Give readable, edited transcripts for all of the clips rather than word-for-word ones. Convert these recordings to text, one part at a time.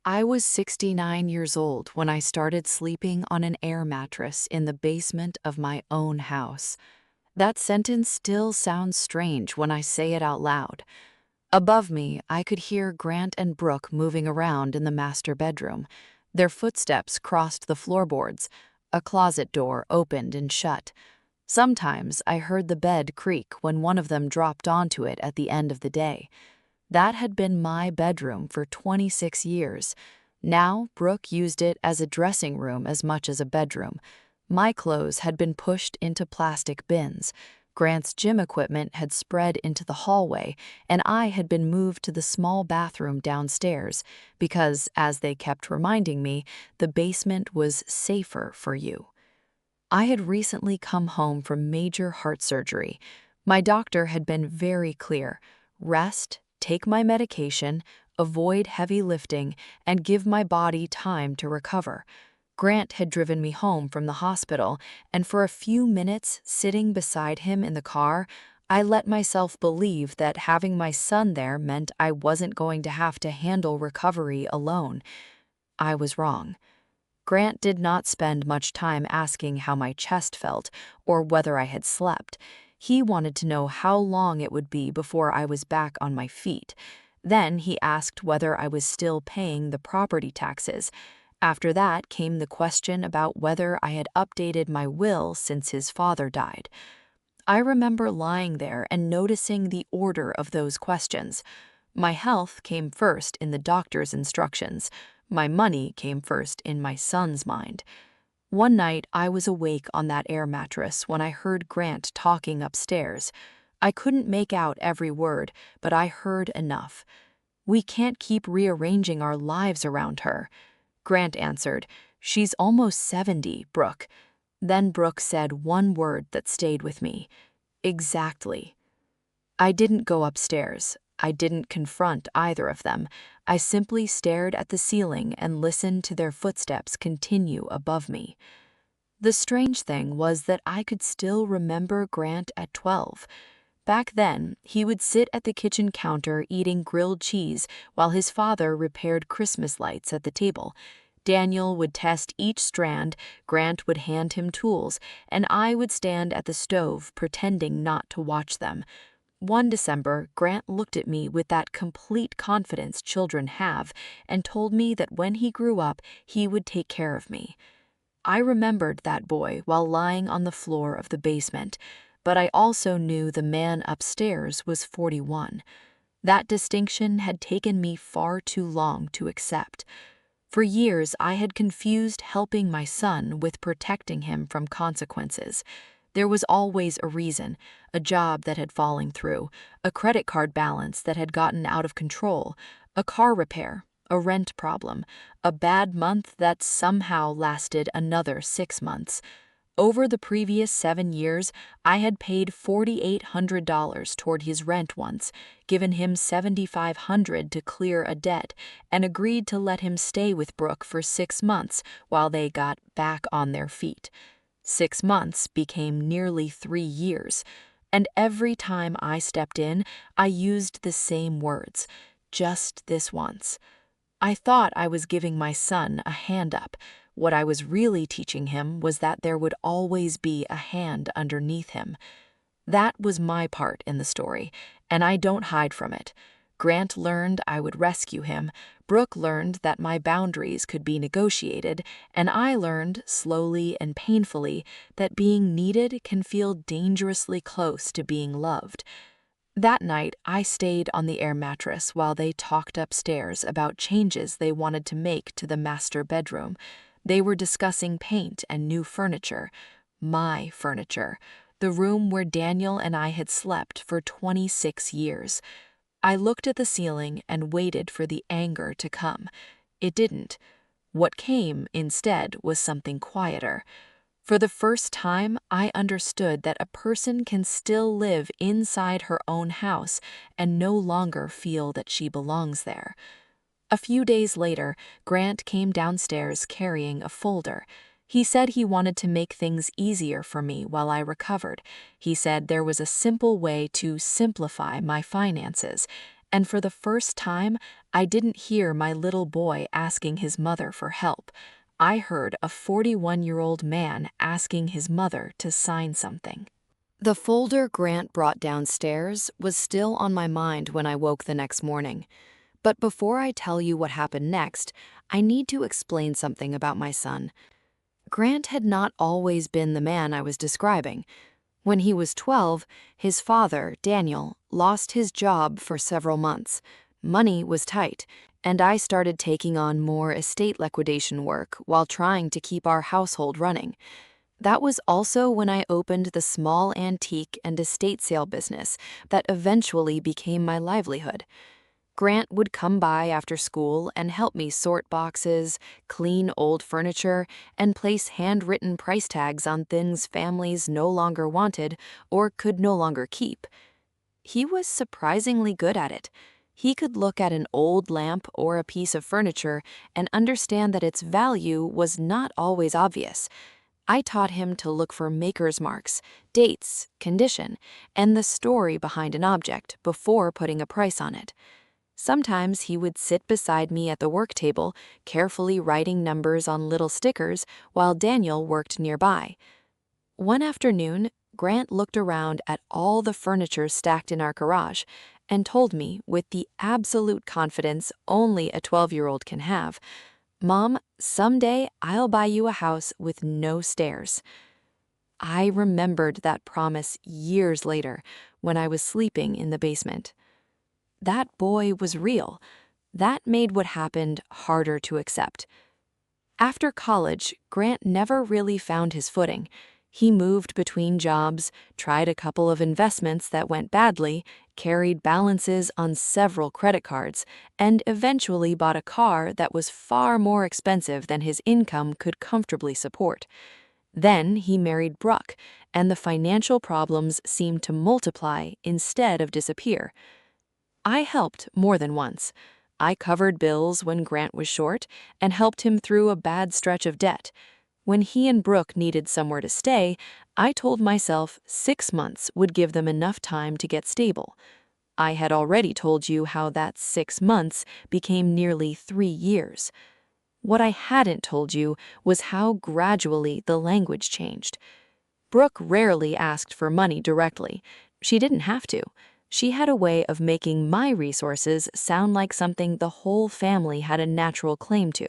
I was 69 years old when I started sleeping on an air mattress in the basement of my own house. That sentence still sounds strange when I say it out loud. Above me, I could hear Grant and Brooke moving around in the master bedroom. Their footsteps crossed the floorboards. A closet door opened and shut. Sometimes I heard the bed creak when one of them dropped onto it at the end of the day. That had been my bedroom for 26 years. Now, Brooke used it as a dressing room as much as a bedroom. My clothes had been pushed into plastic bins. Grant's gym equipment had spread into the hallway, and I had been moved to the small bathroom downstairs because, as they kept reminding me, the basement was safer for you. I had recently come home from major heart surgery. My doctor had been very clear: rest, take my medication, avoid heavy lifting, and give my body time to recover. Grant had driven me home from the hospital, and for a few minutes, sitting beside him in the car, I let myself believe that having my son there meant I wasn't going to have to handle recovery alone. I was wrong. Grant did not spend much time asking how my chest felt or whether I had slept. He wanted to know how long it would be before I was back on my feet. Then he asked whether I was still paying the property taxes. After that came the question about whether I had updated my will since his father died. I remember lying there and noticing the order of those questions. My health came first in the doctor's instructions. My money came first in my son's mind. One night, I was awake on that air mattress when I heard Grant talking upstairs. I couldn't make out every word, but I heard enough. "We can't keep rearranging our lives around her." Grant answered, "She's almost 70, Brooke." Then Brooke said one word that stayed with me: "Exactly." I didn't go upstairs. I didn't confront either of them. I simply stared at the ceiling and listened to their footsteps continue above me. The strange thing was that I could still remember Grant at 12. Back then, he would sit at the kitchen counter eating grilled cheese while his father repaired Christmas lights at the table. Daniel would test each strand, Grant would hand him tools, and I would stand at the stove pretending not to watch them. One December, Grant looked at me with that complete confidence children have and told me that when he grew up, he would take care of me. I remembered that boy while lying on the floor of the basement, but I also knew the man upstairs was 41. That distinction had taken me far too long to accept. For years, I had confused helping my son with protecting him from consequences. There was always a reason: a job that had fallen through, a credit card balance that had gotten out of control, a car repair, a rent problem, a bad month that somehow lasted another 6 months. Over the previous 7 years, I had paid $4,800 toward his rent once, given him $7,500 to clear a debt, and agreed to let him stay with Brooke for 6 months while they got back on their feet. 6 months became nearly 3 years, and every time I stepped in, I used the same words: just this once. I thought I was giving my son a hand up. What I was really teaching him was that there would always be a hand underneath him. That was my part in the story, and I don't hide from it. Grant learned I would rescue him, Brooke learned that my boundaries could be negotiated, and I learned, slowly and painfully, that being needed can feel dangerously close to being loved. That night, I stayed on the air mattress while they talked upstairs about changes they wanted to make to the master bedroom. They were discussing paint and new furniture. My furniture. The room where Daniel and I had slept for 26 years. I looked at the ceiling and waited for the anger to come. It didn't. What came instead was something quieter. For the first time, I understood that a person can still live inside her own house and no longer feel that she belongs there. A few days later, Grant came downstairs carrying a folder. He said he wanted to make things easier for me while I recovered. He said there was a simple way to simplify my finances, And for the first time, I didn't hear my little boy asking his mother for help. I heard a 41-year-old man asking his mother to sign something. The folder Grant brought downstairs was still on my mind when I woke the next morning. But before I tell you what happened next, I need to explain something about my son. Grant had not always been the man I was describing. When he was 12, his father, Daniel, lost his job for several months. Money was tight, and I started taking on more estate liquidation work while trying to keep our household running. That was also when I opened the small antique and estate sale business that eventually became my livelihood. Grant would come by after school and help me sort boxes, clean old furniture, and place handwritten price tags on things families no longer wanted or could no longer keep. He was surprisingly good at it. He could look at an old lamp or a piece of furniture and understand that its value was not always obvious. I taught him to look for maker's marks, dates, condition, and the story behind an object before putting a price on it. Sometimes he would sit beside me at the work table, carefully writing numbers on little stickers while Daniel worked nearby. One afternoon, Grant looked around at all the furniture stacked in our garage and told me, with the absolute confidence only a 12-year-old can have, "Mom, someday I'll buy you a house with no stairs." I remembered that promise years later when I was sleeping in the basement. That boy was real. That made what happened harder to accept. After college, Grant never really found his footing. He moved between jobs, tried a couple of investments that went badly, carried balances on several credit cards, and eventually bought a car that was far more expensive than his income could comfortably support. Then he married Brooke, and the financial problems seemed to multiply instead of disappear. I helped more than once. I covered bills when Grant was short and helped him through a bad stretch of debt. When he and Brooke needed somewhere to stay, I told myself 6 months would give them enough time to get stable. I had already told you how that 6 months became nearly 3 years. What I hadn't told you was how gradually the language changed. Brooke rarely asked for money directly. She didn't have to. She had a way of making my resources sound like something the whole family had a natural claim to.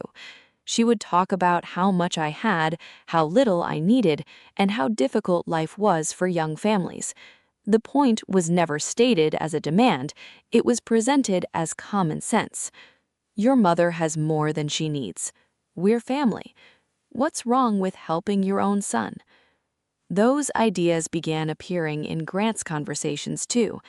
She would talk about how much I had, how little I needed, and how difficult life was for young families. The point was never stated as a demand, it was presented as common sense. Your mother has more than she needs. We're family. What's wrong with helping your own son? Those ideas began appearing in Grant's conversations too.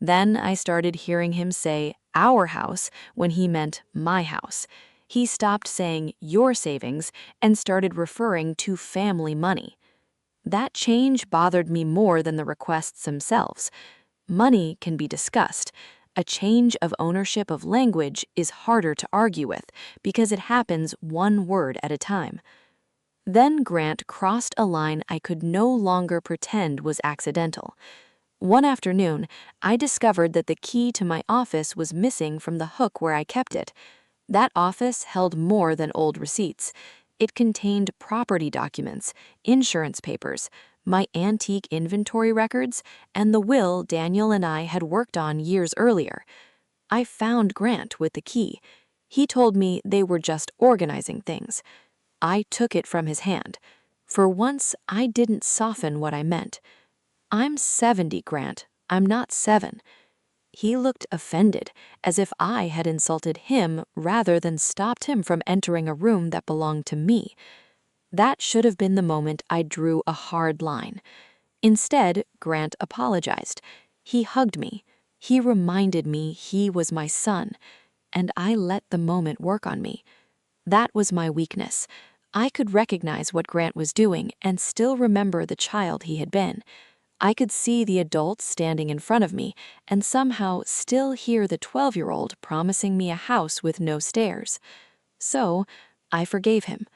Then I started hearing him say our house when he meant my house. He stopped saying your savings and started referring to family money. That change bothered me more than the requests themselves. Money can be discussed. A change of ownership of language is harder to argue with because it happens one word at a time. Then Grant crossed a line I could no longer pretend was accidental. One afternoon, I discovered that the key to my office was missing from the hook where I kept it. That office held more than old receipts. It contained property documents, insurance papers, my antique inventory records, and the will Daniel and I had worked on years earlier. I found Grant with the key. He told me they were just organizing things. I took it from his hand. For once, I didn't soften what I meant. "I'm 70, Grant. I'm not 7. He looked offended, as if I had insulted him rather than stopped him from entering a room that belonged to me. That should have been the moment I drew a hard line. Instead, Grant apologized. He hugged me. He reminded me he was my son, and I let the moment work on me. That was my weakness. I could recognize what Grant was doing and still remember the child he had been. I could see the adult standing in front of me and somehow still hear the 12-year-old promising me a house with no stairs. So, I forgave him.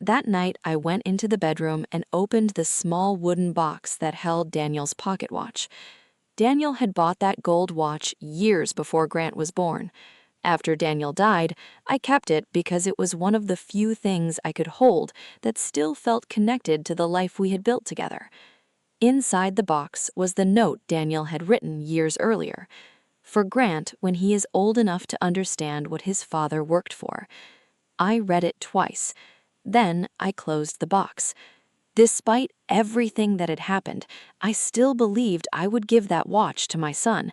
That night, I went into the bedroom and opened the small wooden box that held Daniel's pocket watch. Daniel had bought that gold watch years before Grant was born. After Daniel died, I kept it because it was one of the few things I could hold that still felt connected to the life we had built together. Inside the box was the note Daniel had written years earlier. For Grant, when he is old enough to understand what his father worked for. I read it twice. Then I closed the box. Despite everything that had happened, I still believed I would give that watch to my son.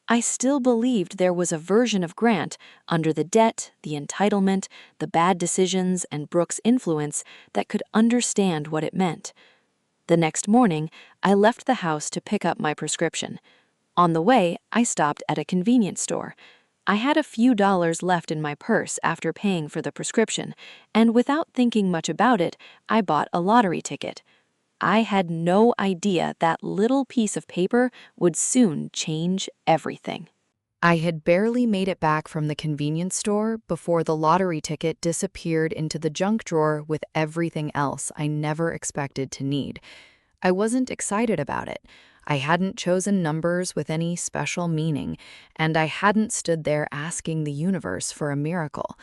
I still believed there was a version of Grant, under the debt, the entitlement, the bad decisions, and Brooke's influence, that could understand what it meant. The next morning, I left the house to pick up my prescription. On the way, I stopped at a convenience store. I had a few dollars left in my purse after paying for the prescription, and without thinking much about it, I bought a lottery ticket. I had no idea that little piece of paper would soon change everything. I had barely made it back from the convenience store before the lottery ticket disappeared into the junk drawer with everything else I never expected to need. I wasn't excited about it. I hadn't chosen numbers with any special meaning, and I hadn't stood there asking the universe for a miracle.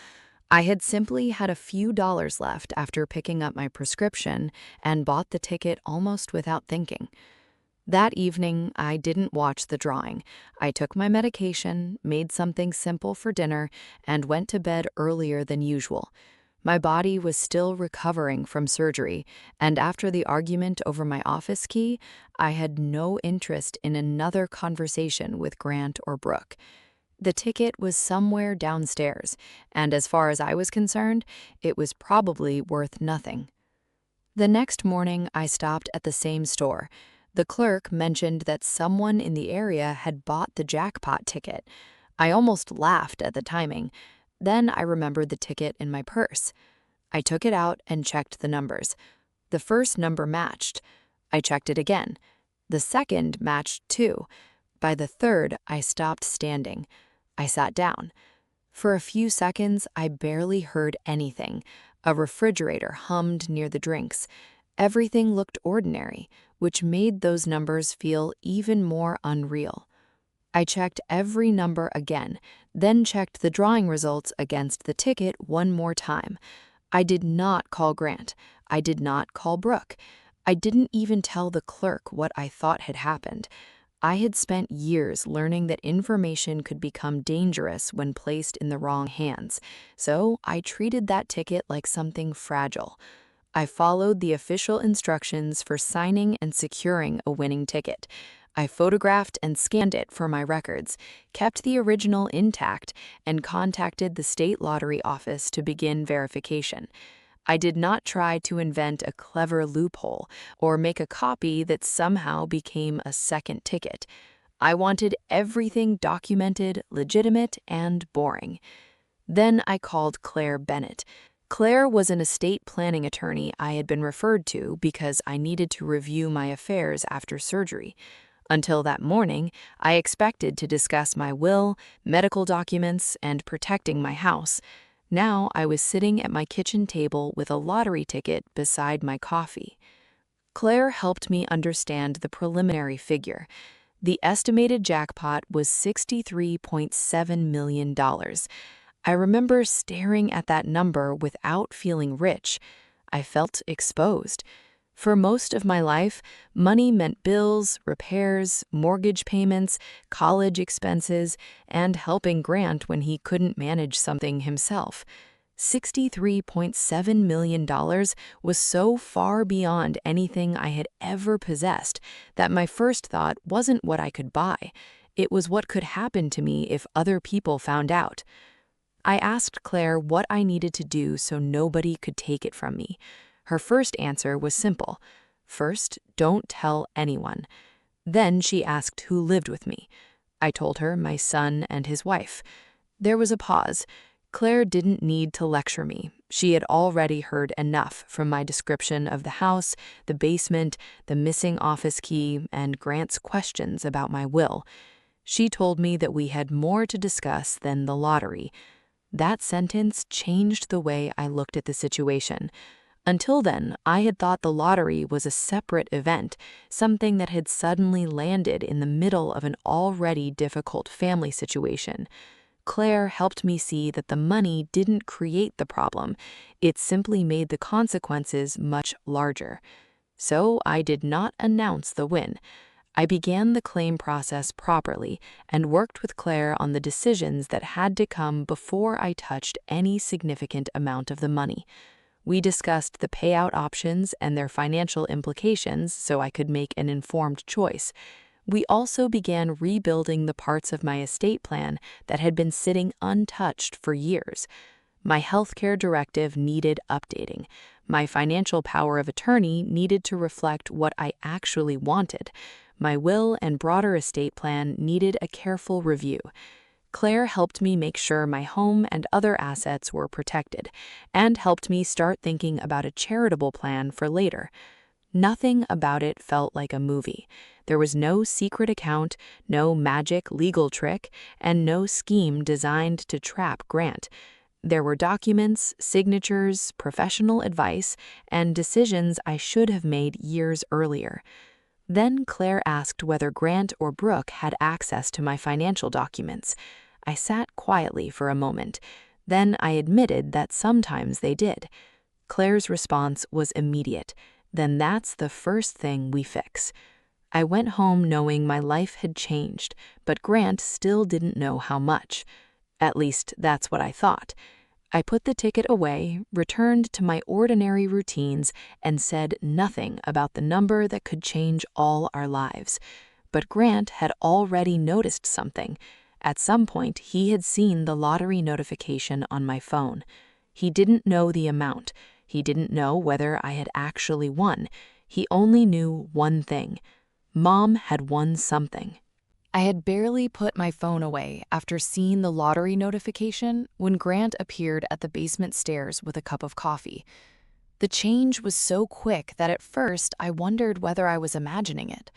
I had simply had a few dollars left after picking up my prescription and bought the ticket almost without thinking. That evening, I didn't watch the drawing. I took my medication, made something simple for dinner, and went to bed earlier than usual. My body was still recovering from surgery, and after the argument over my office key, I had no interest in another conversation with Grant or Brooke. The ticket was somewhere downstairs, and as far as I was concerned, it was probably worth nothing. The next morning, I stopped at the same store. The clerk mentioned that someone in the area had bought the jackpot ticket. I almost laughed at the timing. Then I remembered the ticket in my purse. I took it out and checked the numbers. The first number matched. I checked it again. The second matched too. By the third, I stopped standing. I sat down. For a few seconds, I barely heard anything. A refrigerator hummed near the drinks. Everything looked ordinary, which made those numbers feel even more unreal. I checked every number again, then checked the drawing results against the ticket one more time. I did not call Grant. I did not call Brooke. I didn't even tell the clerk what I thought had happened. I had spent years learning that information could become dangerous when placed in the wrong hands, so I treated that ticket like something fragile. I followed the official instructions for signing and securing a winning ticket. I photographed and scanned it for my records, kept the original intact, and contacted the state lottery office to begin verification. I did not try to invent a clever loophole or make a copy that somehow became a second ticket. I wanted everything documented, legitimate, and boring. Then I called Claire Bennett. Claire was an estate planning attorney I had been referred to because I needed to review my affairs after surgery. Until that morning, I expected to discuss my will, medical documents, and protecting my house. Now I was sitting at my kitchen table with a lottery ticket beside my coffee. Claire helped me understand the preliminary figure. The estimated jackpot was $63.7 million. I remember staring at that number without feeling rich. I felt exposed. For most of my life, money meant bills, repairs, mortgage payments, college expenses, and helping Grant when he couldn't manage something himself. $63.7 million was so far beyond anything I had ever possessed that my first thought wasn't what I could buy. It was what could happen to me if other people found out. I asked Claire what I needed to do so nobody could take it from me. Her first answer was simple. First, don't tell anyone. Then she asked who lived with me. I told her my son and his wife. There was a pause. Claire didn't need to lecture me. She had already heard enough from my description of the house, the basement, the missing office key, and Grant's questions about my will. She told me that we had more to discuss than the lottery. That sentence changed the way I looked at the situation. Until then, I had thought the lottery was a separate event, something that had suddenly landed in the middle of an already difficult family situation. Claire helped me see that the money didn't create the problem, it simply made the consequences much larger. So I did not announce the win. I began the claim process properly and worked with Claire on the decisions that had to come before I touched any significant amount of the money. We discussed the payout options and their financial implications so I could make an informed choice. We also began rebuilding the parts of my estate plan that had been sitting untouched for years. My healthcare directive needed updating. My financial power of attorney needed to reflect what I actually wanted. My will and broader estate plan needed a careful review. Claire helped me make sure my home and other assets were protected, and helped me start thinking about a charitable plan for later. Nothing about it felt like a movie. There was no secret account, no magic legal trick, and no scheme designed to trap Grant. There were documents, signatures, professional advice, and decisions I should have made years earlier. Then Claire asked whether Grant or Brooke had access to my financial documents. I sat quietly for a moment. Then I admitted that sometimes they did. Claire's response was immediate. Then that's the first thing we fix. I went home knowing my life had changed, but Grant still didn't know how much. At least that's what I thought. I put the ticket away, returned to my ordinary routines, and said nothing about the number that could change all our lives. But Grant had already noticed something. At some point, he had seen the lottery notification on my phone. He didn't know the amount. He didn't know whether I had actually won. He only knew one thing. Mom had won something. I had barely put my phone away after seeing the lottery notification when Grant appeared at the basement stairs with a cup of coffee. The change was so quick that at first I wondered whether I was imagining it.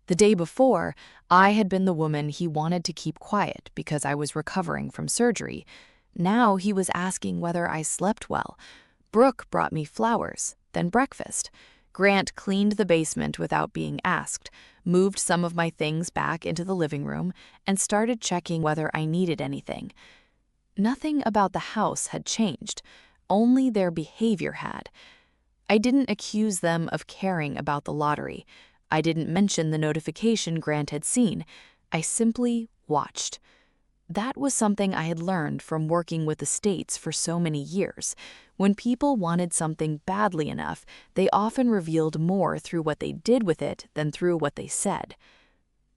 The day before, I had been the woman he wanted to keep quiet because I was recovering from surgery. Now he was asking whether I slept well. Brooke brought me flowers, then breakfast. Grant cleaned the basement without being asked, moved some of my things back into the living room, and started checking whether I needed anything. Nothing about the house had changed, only their behavior had. I didn't accuse them of caring about the lottery. I didn't mention the notification Grant had seen. I simply watched. That was something I had learned from working with estates for so many years. When people wanted something badly enough, they often revealed more through what they did with it than through what they said.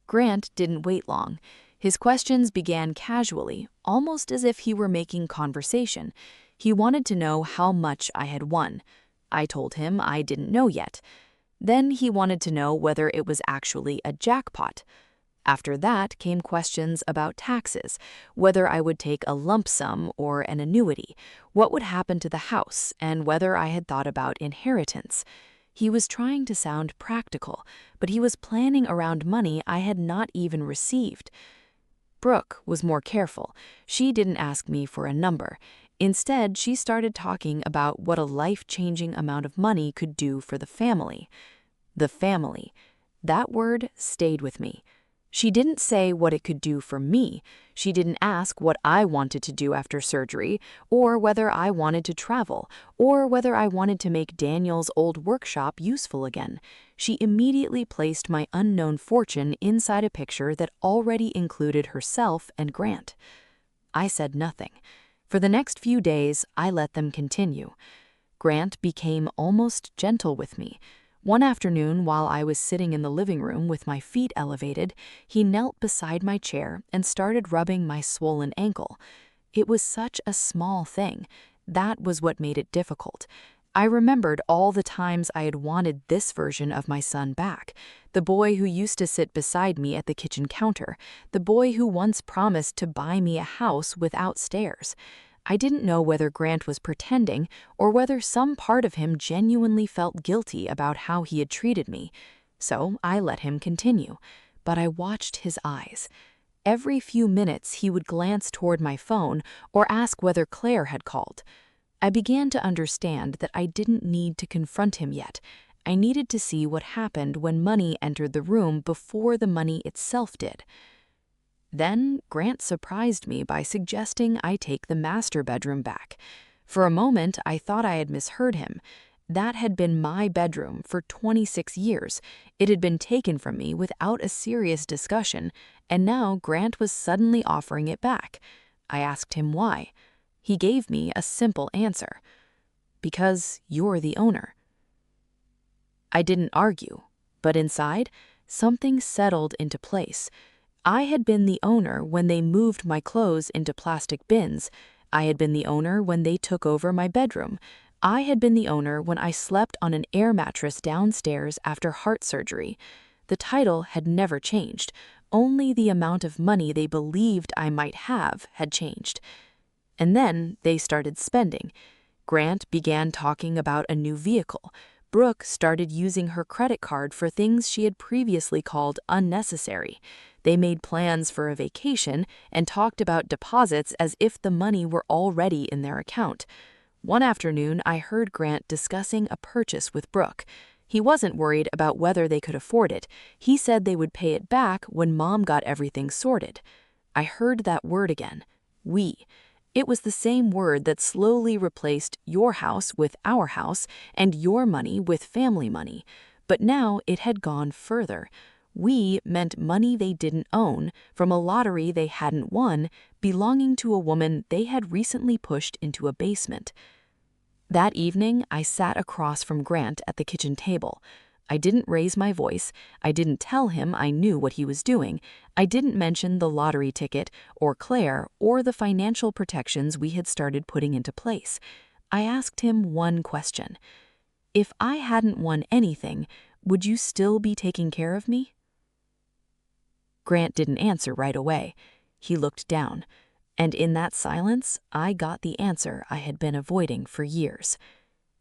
Grant didn't wait long. His questions began casually, almost as if he were making conversation. He wanted to know how much I had won. I told him I didn't know yet. Then he wanted to know whether it was actually a jackpot. After that came questions about taxes, whether I would take a lump sum or an annuity, what would happen to the house, and whether I had thought about inheritance. He was trying to sound practical, but he was planning around money I had not even received. Brooke was more careful. She didn't ask me for a number. Instead, she started talking about what a life-changing amount of money could do for the family. The family. That word stayed with me. She didn't say what it could do for me. She didn't ask what I wanted to do after surgery, or whether I wanted to travel, or whether I wanted to make Daniel's old workshop useful again. She immediately placed my unknown fortune inside a picture that already included herself and Grant. I said nothing. For the next few days, I let them continue. Grant became almost gentle with me. One afternoon, while I was sitting in the living room with my feet elevated, he knelt beside my chair and started rubbing my swollen ankle. It was such a small thing. That was what made it difficult. I remembered all the times I had wanted this version of my son back. The boy who used to sit beside me at the kitchen counter. The boy who once promised to buy me a house without stairs. I didn't know whether Grant was pretending or whether some part of him genuinely felt guilty about how he had treated me. So I let him continue. But I watched his eyes. Every few minutes he would glance toward my phone or ask whether Claire had called. I began to understand that I didn't need to confront him yet. I needed to see what happened when money entered the room before the money itself did. Then Grant surprised me by suggesting I take the master bedroom back. For a moment, I thought I had misheard him. That had been my bedroom for 26 years. It had been taken from me without a serious discussion, and now Grant was suddenly offering it back. I asked him why. He gave me a simple answer. Because you're the owner. I didn't argue, but inside, something settled into place. I had been the owner when they moved my clothes into plastic bins. I had been the owner when they took over my bedroom. I had been the owner when I slept on an air mattress downstairs after heart surgery. The title had never changed. Only the amount of money they believed I might have had changed. And then they started spending. Grant began talking about a new vehicle. Brooke started using her credit card for things she had previously called unnecessary. They made plans for a vacation and talked about deposits as if the money were already in their account. One afternoon, I heard Grant discussing a purchase with Brooke. He wasn't worried about whether they could afford it. He said they would pay it back when Mom got everything sorted. I heard that word again, we. It was the same word that slowly replaced your house with our house and your money with family money. But now it had gone further. We meant money they didn't own, from a lottery they hadn't won, belonging to a woman they had recently pushed into a basement. That evening, I sat across from Grant at the kitchen table. I didn't raise my voice. I didn't tell him I knew what he was doing. I didn't mention the lottery ticket, or Claire, or the financial protections we had started putting into place. I asked him one question. If I hadn't won anything, would you still be taking care of me? Grant didn't answer right away. He looked down. And in that silence, I got the answer I had been avoiding for years.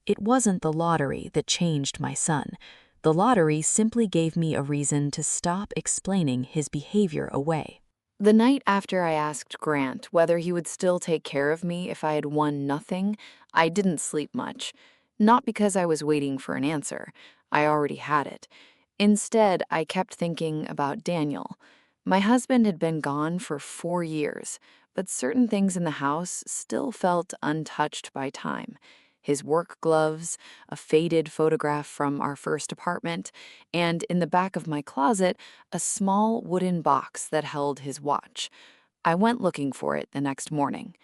It wasn't the lottery that changed my son. The lottery simply gave me a reason to stop explaining his behavior away. The night after I asked Grant whether he would still take care of me if I had won nothing, I didn't sleep much. Not because I was waiting for an answer. I already had it. Instead, I kept thinking about Daniel. My husband had been gone for 4 years, but certain things in the house still felt untouched by time. His work gloves, a faded photograph from our first apartment, and in the back of my closet, a small wooden box that held his watch. I went looking for it the next morning.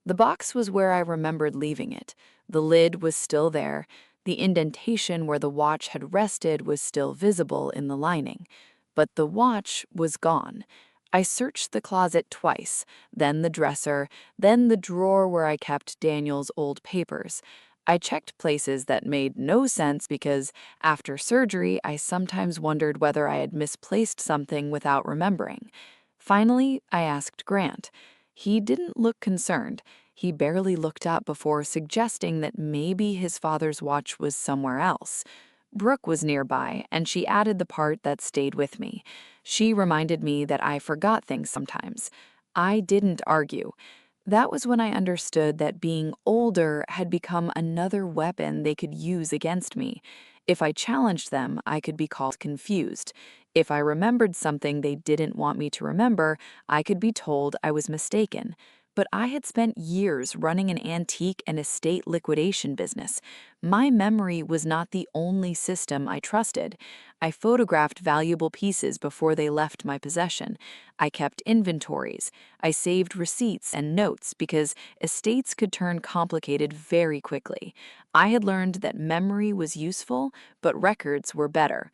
The box was where I remembered leaving it. The lid was still there. The indentation where the watch had rested was still visible in the lining. But the watch was gone. I searched the closet twice, then the dresser, then the drawer where I kept Daniel's old papers. I checked places that made no sense because, after surgery, I sometimes wondered whether I had misplaced something without remembering. Finally, I asked Grant. He didn't look concerned. He barely looked up before suggesting that maybe his father's watch was somewhere else. Brooke was nearby, and she added the part that stayed with me. She reminded me that I forgot things sometimes. I didn't argue. That was when I understood that being older had become another weapon they could use against me. If I challenged them, I could be called confused. If I remembered something they didn't want me to remember, I could be told I was mistaken. But I had spent years running an antique and estate liquidation business. My memory was not the only system I trusted. I photographed valuable pieces before they left my possession. I kept inventories. I saved receipts and notes because estates could turn complicated very quickly. I had learned that memory was useful, but records were better.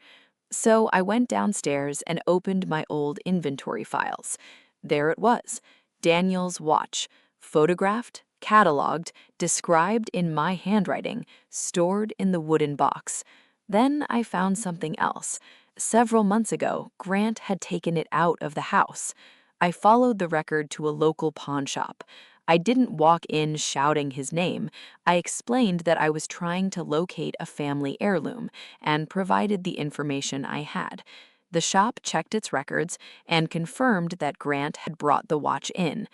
So I went downstairs and opened my old inventory files. There it was. Daniel's watch, photographed, cataloged, described in my handwriting, stored in the wooden box. Then I found something else. Several months ago, Grant had taken it out of the house. I followed the record to a local pawn shop. I didn't walk in shouting his name. I explained that I was trying to locate a family heirloom and provided the information I had. The shop checked its records and confirmed that Grant had brought the watch in.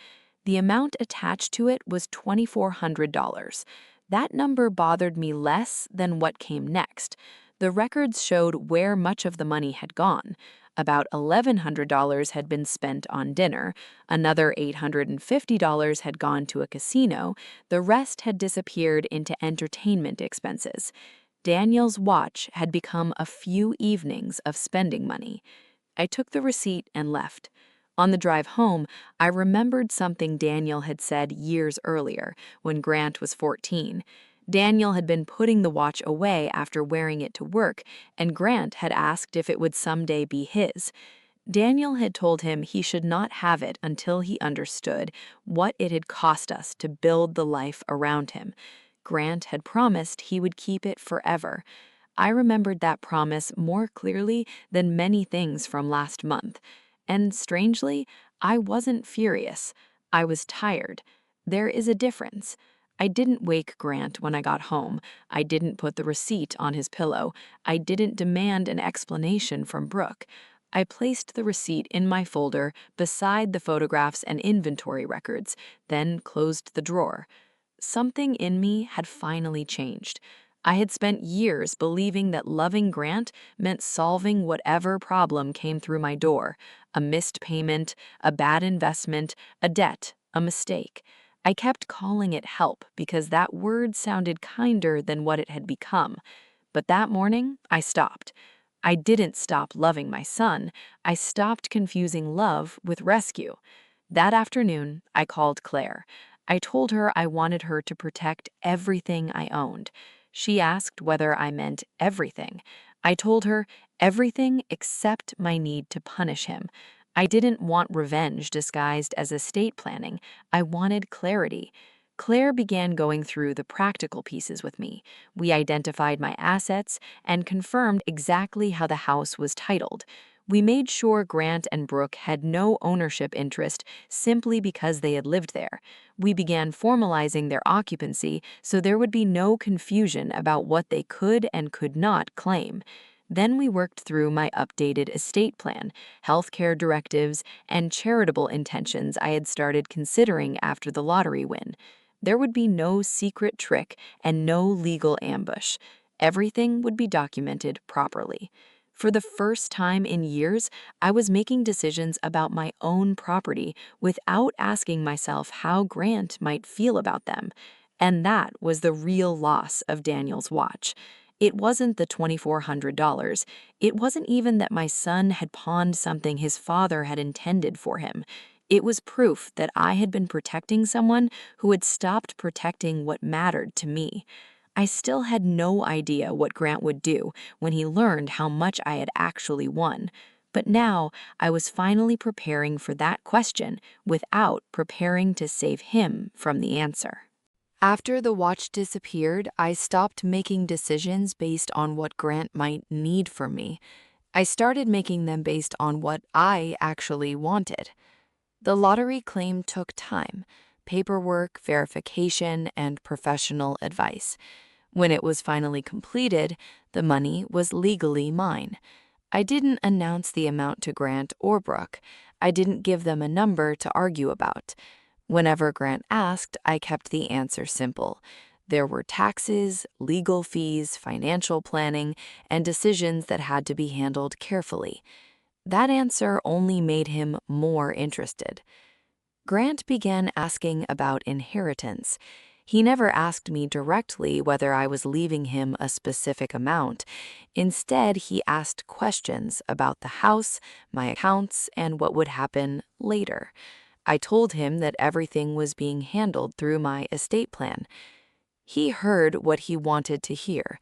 The amount attached to it was $2,400. That number bothered me less than what came next. The records showed where much of the money had gone. About $1,100 had been spent on dinner, another $850 had gone to a casino, the rest had disappeared into entertainment expenses. Daniel's watch had become a few evenings of spending money. I took the receipt and left. On the drive home, I remembered something Daniel had said years earlier, when Grant was 14. Daniel had been putting the watch away after wearing it to work, and Grant had asked if it would someday be his. Daniel had told him he should not have it until he understood what it had cost us to build the life around him. Grant had promised he would keep it forever. I remembered that promise more clearly than many things from last month. And strangely, I wasn't furious. I was tired. There is a difference. I didn't wake Grant when I got home. I didn't put the receipt on his pillow. I didn't demand an explanation from Brooke. I placed the receipt in my folder beside the photographs and inventory records, then closed the drawer. Something in me had finally changed. I had spent years believing that loving Grant meant solving whatever problem came through my door: a missed payment, a bad investment, a debt, a mistake. I kept calling it help because that word sounded kinder than what it had become. But that morning, I stopped. I didn't stop loving my son. I stopped confusing love with rescue. That afternoon, I called Claire. I told her I wanted her to protect everything I owned. She asked whether I meant everything. I told her everything except my need to punish him. I didn't want revenge disguised as estate planning. I wanted clarity. Claire began going through the practical pieces with me. We identified my assets and confirmed exactly how the house was titled. We made sure Grant and Brooke had no ownership interest simply because they had lived there. We began formalizing their occupancy so there would be no confusion about what they could and could not claim. Then we worked through my updated estate plan, healthcare directives, and charitable intentions I had started considering after the lottery win. There would be no secret trick and no legal ambush. Everything would be documented properly. For the first time in years, I was making decisions about my own property without asking myself how Grant might feel about them. And that was the real loss of Daniel's watch. It wasn't the $2,400. It wasn't even that my son had pawned something his father had intended for him. It was proof that I had been protecting someone who had stopped protecting what mattered to me. I still had no idea what Grant would do when he learned how much I had actually won. But now I was finally preparing for that question without preparing to save him from the answer. After the watch disappeared, I stopped making decisions based on what Grant might need from me. I started making them based on what I actually wanted. The lottery claim took time: paperwork, verification, and professional advice. When it was finally completed, the money was legally mine. I didn't announce the amount to Grant or Brooke. I didn't give them a number to argue about. Whenever Grant asked, I kept the answer simple. There were taxes, legal fees, financial planning, and decisions that had to be handled carefully. That answer only made him more interested. Grant began asking about inheritance. He never asked me directly whether I was leaving him a specific amount. Instead, he asked questions about the house, my accounts, and what would happen later. I told him that everything was being handled through my estate plan. He heard what he wanted to hear.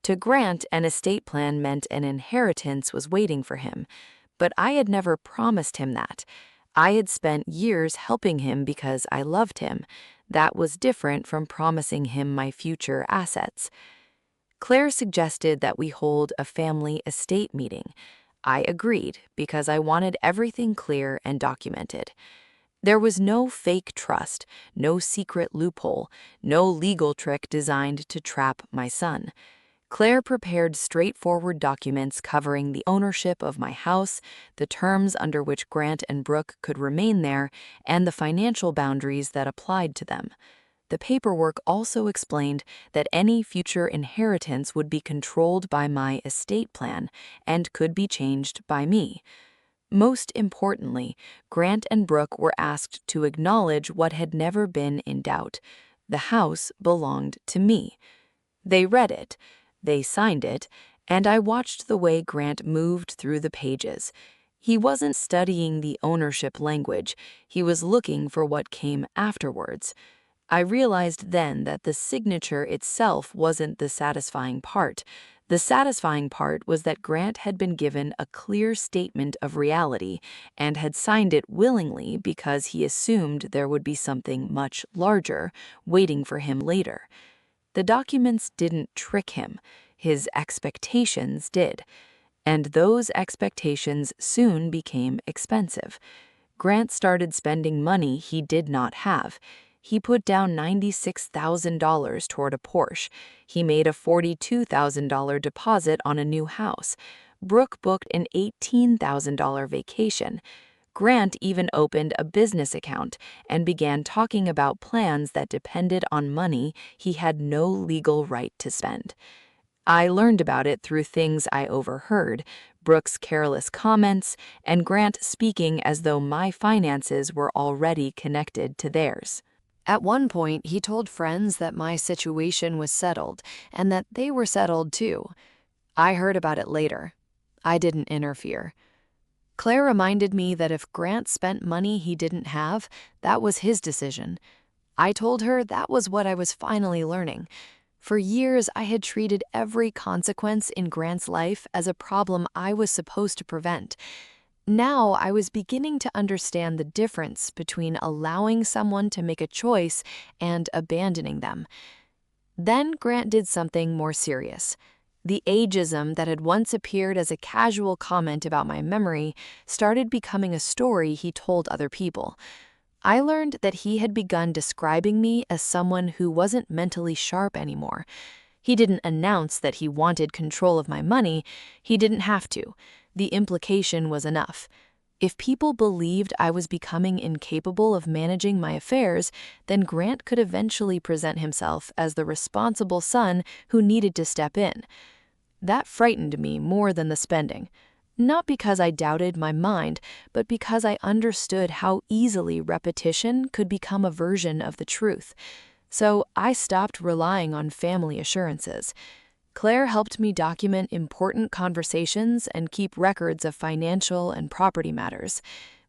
To Grant, an estate plan meant an inheritance was waiting for him, but I had never promised him that. I had spent years helping him because I loved him. That was different from promising him my future assets. Claire suggested that we hold a family estate meeting. I agreed because I wanted everything clear and documented. There was no fake trust, no secret loophole, no legal trick designed to trap my son. Claire prepared straightforward documents covering the ownership of my house, the terms under which Grant and Brooke could remain there, and the financial boundaries that applied to them. The paperwork also explained that any future inheritance would be controlled by my estate plan and could be changed by me. Most importantly, Grant and Brooke were asked to acknowledge what had never been in doubt. The house belonged to me. They read it, they signed it, and I watched the way Grant moved through the pages. He wasn't studying the ownership language, he was looking for what came afterwards. I realized then that the signature itself wasn't the satisfying part. The satisfying part was that Grant had been given a clear statement of reality and had signed it willingly because he assumed there would be something much larger waiting for him later. The documents didn't trick him, his expectations did. And those expectations soon became expensive. Grant started spending money he did not have. He put down $96,000 toward a Porsche. He made a $42,000 deposit on a new house. Brooke booked an $18,000 vacation. Grant even opened a business account and began talking about plans that depended on money he had no legal right to spend. I learned about it through things I overheard, Brooke's careless comments, and Grant speaking as though my finances were already connected to theirs. At one point, he told friends that my situation was settled and that they were settled too. I heard about it later. I didn't interfere. Claire reminded me that if Grant spent money he didn't have, that was his decision. I told her that was what I was finally learning. For years, I had treated every consequence in Grant's life as a problem I was supposed to prevent. Now I was beginning to understand the difference between allowing someone to make a choice and abandoning them. Then Grant did something more serious. The ageism that had once appeared as a casual comment about my memory started becoming a story he told other people. I learned that he had begun describing me as someone who wasn't mentally sharp anymore. He didn't announce that he wanted control of my money. He didn't have to. The implication was enough. If people believed I was becoming incapable of managing my affairs, then Grant could eventually present himself as the responsible son who needed to step in. That frightened me more than the spending. Not because I doubted my mind, but because I understood how easily repetition could become a version of the truth. So I stopped relying on family assurances. Claire helped me document important conversations and keep records of financial and property matters.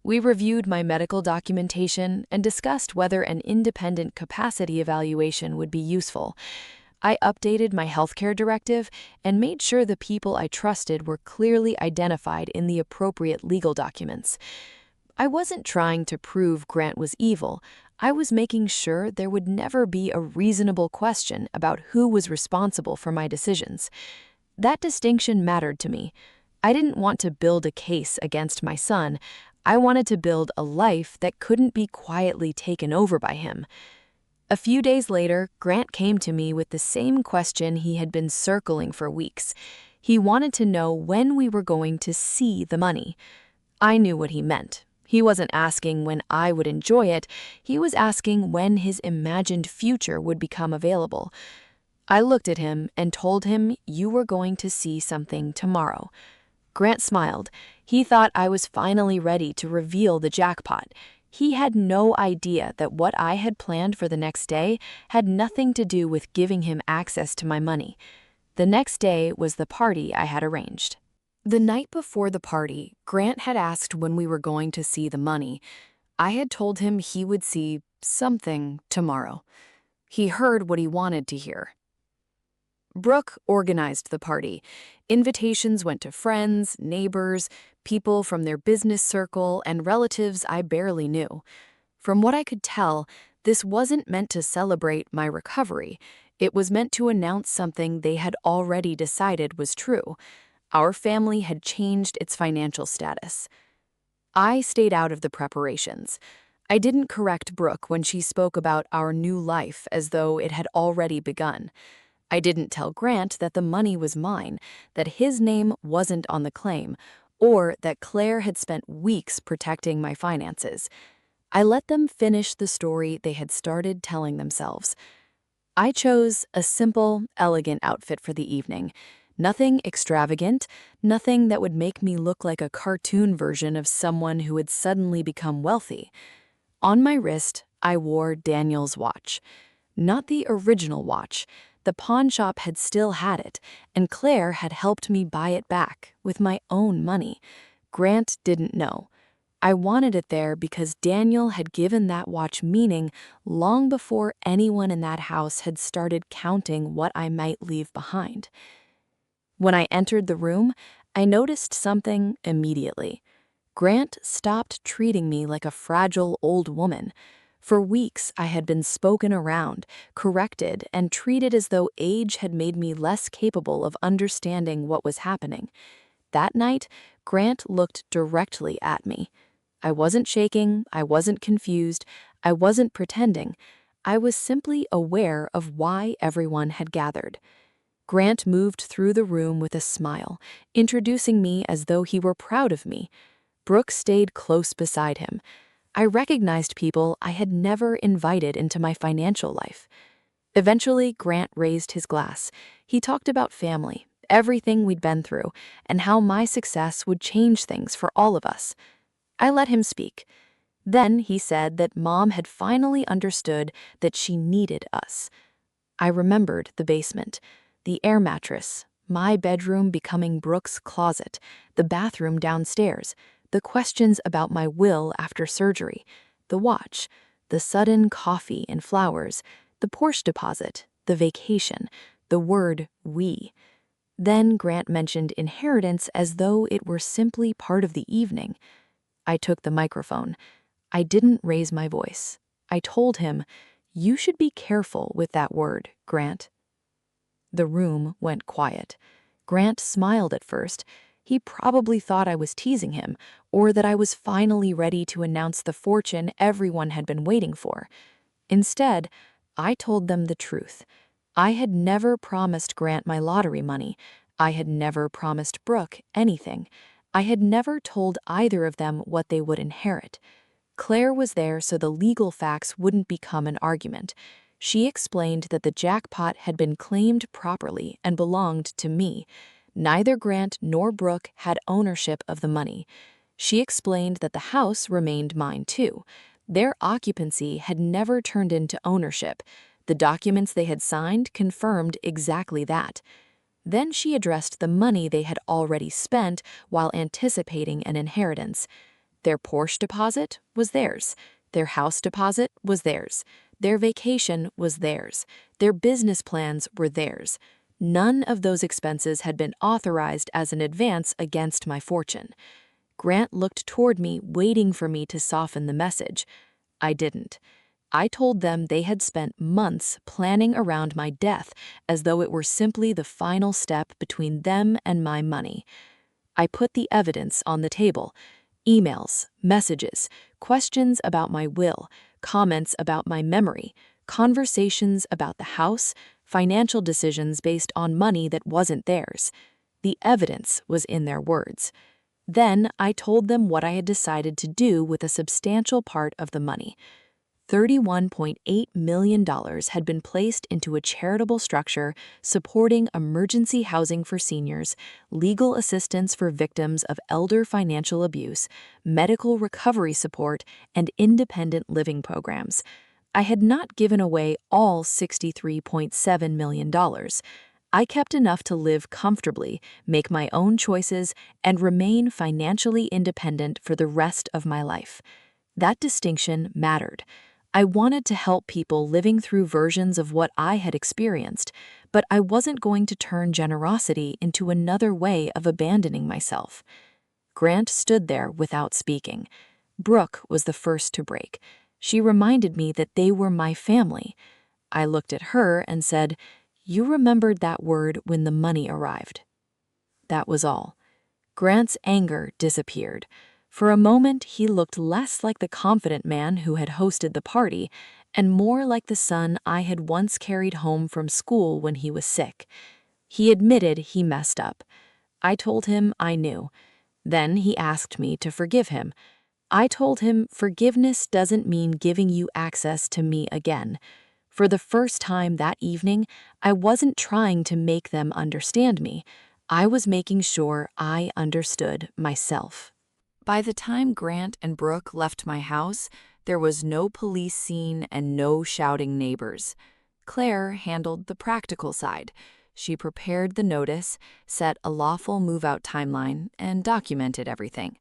We reviewed my medical documentation and discussed whether an independent capacity evaluation would be useful. I updated my healthcare directive and made sure the people I trusted were clearly identified in the appropriate legal documents. I wasn't trying to prove Grant was evil. I was making sure there would never be a reasonable question about who was responsible for my decisions. That distinction mattered to me. I didn't want to build a case against my son. I wanted to build a life that couldn't be quietly taken over by him. A few days later, Grant came to me with the same question he had been circling for weeks. He wanted to know when we were going to see the money. I knew what he meant. He wasn't asking when I would enjoy it. He was asking when his imagined future would become available. I looked at him and told him, "You were going to see something tomorrow." Grant smiled. He thought I was finally ready to reveal the jackpot. He had no idea that what I had planned for the next day had nothing to do with giving him access to my money. The next day was the party I had arranged. The night before the party, Grant had asked when we were going to see the money. I had told him he would see something tomorrow. He heard what he wanted to hear. Brooke organized the party. Invitations went to friends, neighbors, people from their business circle, and relatives I barely knew. From what I could tell, this wasn't meant to celebrate my recovery. It was meant to announce something they had already decided was true. Our family had changed its financial status. I stayed out of the preparations. I didn't correct Brooke when she spoke about our new life as though it had already begun. I didn't tell Grant that the money was mine, that his name wasn't on the claim, or that Claire had spent weeks protecting my finances. I let them finish the story they had started telling themselves. I chose a simple, elegant outfit for the evening. Nothing extravagant, nothing that would make me look like a cartoon version of someone who had suddenly become wealthy. On my wrist, I wore Daniel's watch. Not the original watch. The pawn shop had still had it, and Claire had helped me buy it back with my own money. Grant didn't know. I wanted it there because Daniel had given that watch meaning long before anyone in that house had started counting what I might leave behind. When I entered the room, I noticed something immediately. Grant stopped treating me like a fragile old woman. For weeks, I had been spoken around, corrected, and treated as though age had made me less capable of understanding what was happening. That night, Grant looked directly at me. I wasn't shaking, I wasn't confused, I wasn't pretending. I was simply aware of why everyone had gathered. Grant moved through the room with a smile, introducing me as though he were proud of me. Brooke stayed close beside him. I recognized people I had never invited into my financial life. Eventually, Grant raised his glass. He talked about family, everything we'd been through, and how my success would change things for all of us. I let him speak. Then he said that Mom had finally understood that she needed us. I remembered the basement, the air mattress, my bedroom becoming Brooke's closet, the bathroom downstairs, the questions about my will after surgery, the watch, the sudden coffee and flowers, the Porsche deposit, the vacation, the word we. Then Grant mentioned inheritance as though it were simply part of the evening. I took the microphone. I didn't raise my voice. I told him, "You should be careful with that word, Grant." The room went quiet. Grant smiled at first. He probably thought I was teasing him, or that I was finally ready to announce the fortune everyone had been waiting for. Instead, I told them the truth. I had never promised Grant my lottery money. I had never promised Brooke anything. I had never told either of them what they would inherit. Claire was there so the legal facts wouldn't become an argument. She explained that the jackpot had been claimed properly and belonged to me. Neither Grant nor Brooke had ownership of the money. She explained that the house remained mine too. Their occupancy had never turned into ownership. The documents they had signed confirmed exactly that. Then she addressed the money they had already spent while anticipating an inheritance. Their Porsche deposit was theirs. Their house deposit was theirs. Their vacation was theirs. Their business plans were theirs. None of those expenses had been authorized as an advance against my fortune. Grant looked toward me, waiting for me to soften the message. I didn't. I told them they had spent months planning around my death as though it were simply the final step between them and my money. I put the evidence on the table. Emails, messages, questions about my will, comments about my memory, conversations about the house, financial decisions based on money that wasn't theirs. The evidence was in their words. Then I told them what I had decided to do with a substantial part of the money. $31.8 million had been placed into a charitable structure supporting emergency housing for seniors, legal assistance for victims of elder financial abuse, medical recovery support, and independent living programs. I had not given away all $63.7 million. I kept enough to live comfortably, make my own choices, and remain financially independent for the rest of my life. That distinction mattered. I wanted to help people living through versions of what I had experienced, but I wasn't going to turn generosity into another way of abandoning myself. Grant stood there without speaking. Brooke was the first to break. She reminded me that they were my family. I looked at her and said, "You remembered that word when the money arrived." That was all. Grant's anger disappeared. For a moment, he looked less like the confident man who had hosted the party and more like the son I had once carried home from school when he was sick. He admitted he messed up. I told him I knew. Then he asked me to forgive him. I told him forgiveness doesn't mean giving you access to me again. For the first time that evening, I wasn't trying to make them understand me. I was making sure I understood myself. By the time Grant and Brooke left my house, there was no police scene and no shouting neighbors. Claire handled the practical side. She prepared the notice, set a lawful move-out timeline, and documented everything.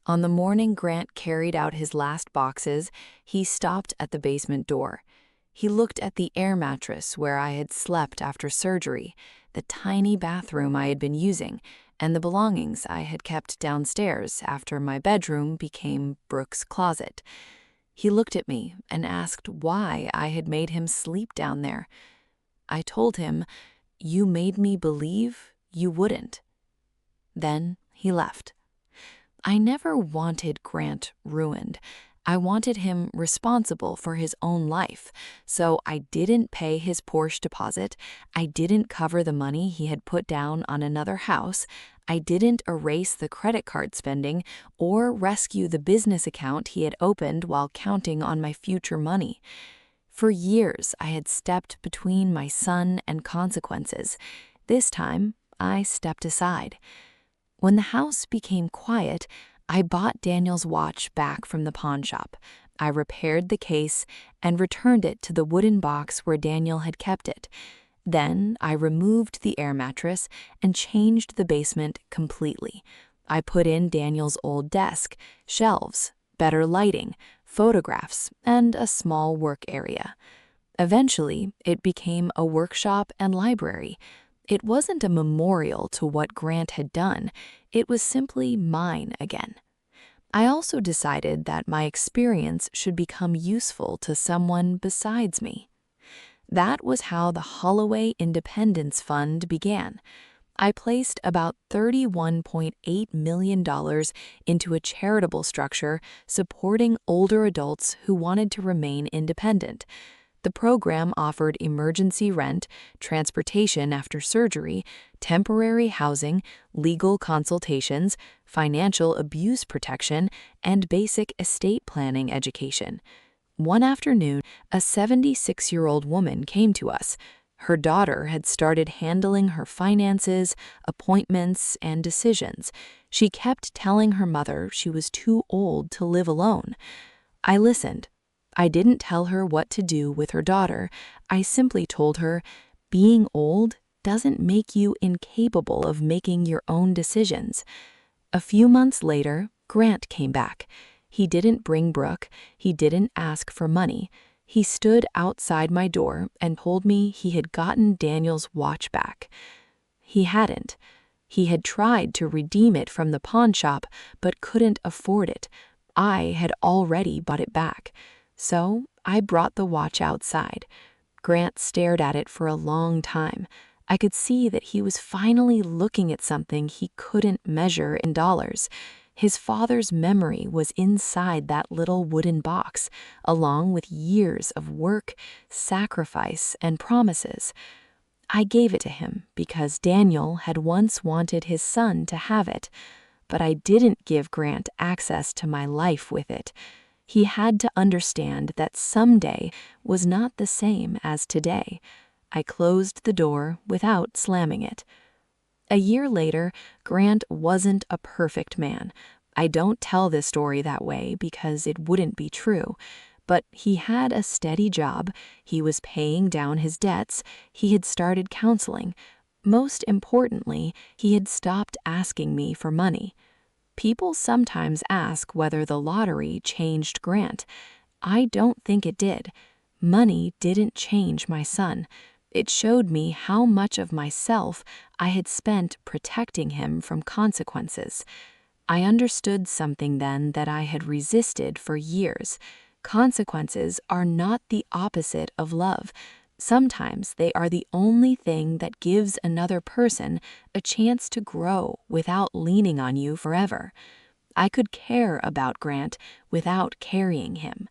On the morning Grant carried out his last boxes, he stopped at the basement door. He looked at the air mattress where I had slept after surgery, the tiny bathroom I had been using, and the belongings I had kept downstairs after my bedroom became Brooke's closet. He looked at me and asked why I had made him sleep down there. I told him, "You made me believe you wouldn't." Then he left. I never wanted Grant ruined. I wanted him responsible for his own life, so I didn't pay his Porsche deposit, I didn't cover the money he had put down on another house, I didn't erase the credit card spending or rescue the business account he had opened while counting on my future money. For years, I had stepped between my son and consequences. This time, I stepped aside. When the house became quiet, I bought Daniel's watch back from the pawn shop. I repaired the case and returned it to the wooden box where Daniel had kept it. Then I removed the air mattress and changed the basement completely. I put in Daniel's old desk, shelves, better lighting, photographs, and a small work area. Eventually, it became a workshop and library. It wasn't a memorial to what Grant had done, it was simply mine again. I also decided that my experience should become useful to someone besides me. That was how the Holloway Independence Fund began. I placed about $31.8 million into a charitable structure supporting older adults who wanted to remain independent. The program offered emergency rent, transportation after surgery, temporary housing, legal consultations, financial abuse protection, and basic estate planning education. One afternoon, a 76-year-old woman came to us. Her daughter had started handling her finances, appointments, and decisions. She kept telling her mother she was too old to live alone. I listened. I didn't tell her what to do with her daughter. I simply told her, being old doesn't make you incapable of making your own decisions. A few months later, Grant came back. He didn't bring Brooke. He didn't ask for money. He stood outside my door and told me he had gotten Daniel's watch back. He hadn't. He had tried to redeem it from the pawn shop, but couldn't afford it. I had already bought it back. So I brought the watch outside. Grant stared at it for a long time. I could see that he was finally looking at something he couldn't measure in dollars. His father's memory was inside that little wooden box, along with years of work, sacrifice, and promises. I gave it to him because Daniel had once wanted his son to have it, but I didn't give Grant access to my life with it. He had to understand that someday was not the same as today. I closed the door without slamming it. A year later, Grant wasn't a perfect man. I don't tell this story that way because it wouldn't be true. But he had a steady job, he was paying down his debts, he had started counseling. Most importantly, he had stopped asking me for money. People sometimes ask whether the lottery changed Grant. I don't think it did. Money didn't change my son. It showed me how much of myself I had spent protecting him from consequences. I understood something then that I had resisted for years. Consequences are not the opposite of love. Sometimes they are the only thing that gives another person a chance to grow without leaning on you forever. I could care about Grant without carrying him.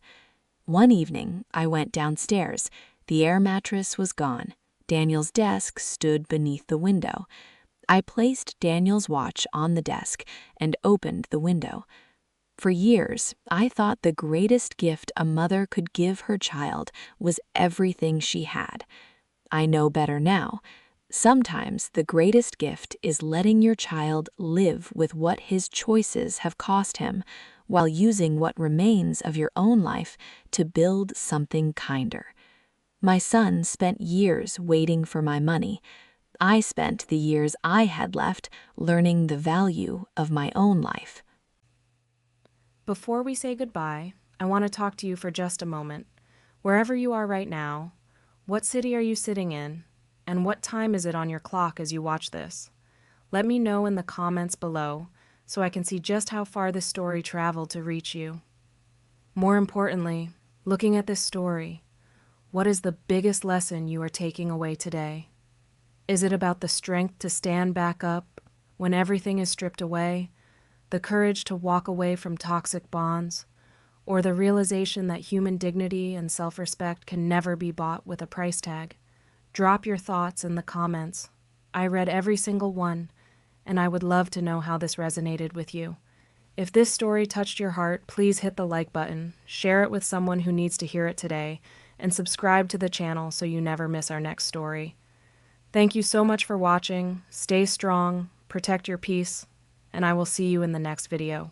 One evening, I went downstairs. The air mattress was gone. Daniel's desk stood beneath the window. I placed Daniel's watch on the desk and opened the window. For years, I thought the greatest gift a mother could give her child was everything she had. I know better now. Sometimes the greatest gift is letting your child live with what his choices have cost him, while using what remains of your own life to build something kinder. My son spent years waiting for my money. I spent the years I had left learning the value of my own life. Before we say goodbye, I want to talk to you for just a moment. Wherever you are right now, what city are you sitting in, and what time is it on your clock as you watch this? Let me know in the comments below so I can see just how far this story traveled to reach you. More importantly, looking at this story, what is the biggest lesson you are taking away today? Is it about the strength to stand back up when everything is stripped away, the courage to walk away from toxic bonds, or the realization that human dignity and self-respect can never be bought with a price tag? Drop your thoughts in the comments. I read every single one, and I would love to know how this resonated with you. If this story touched your heart, please hit the like button, share it with someone who needs to hear it today, and subscribe to the channel so you never miss our next story. Thank you so much for watching. Stay strong, protect your peace, and I will see you in the next video.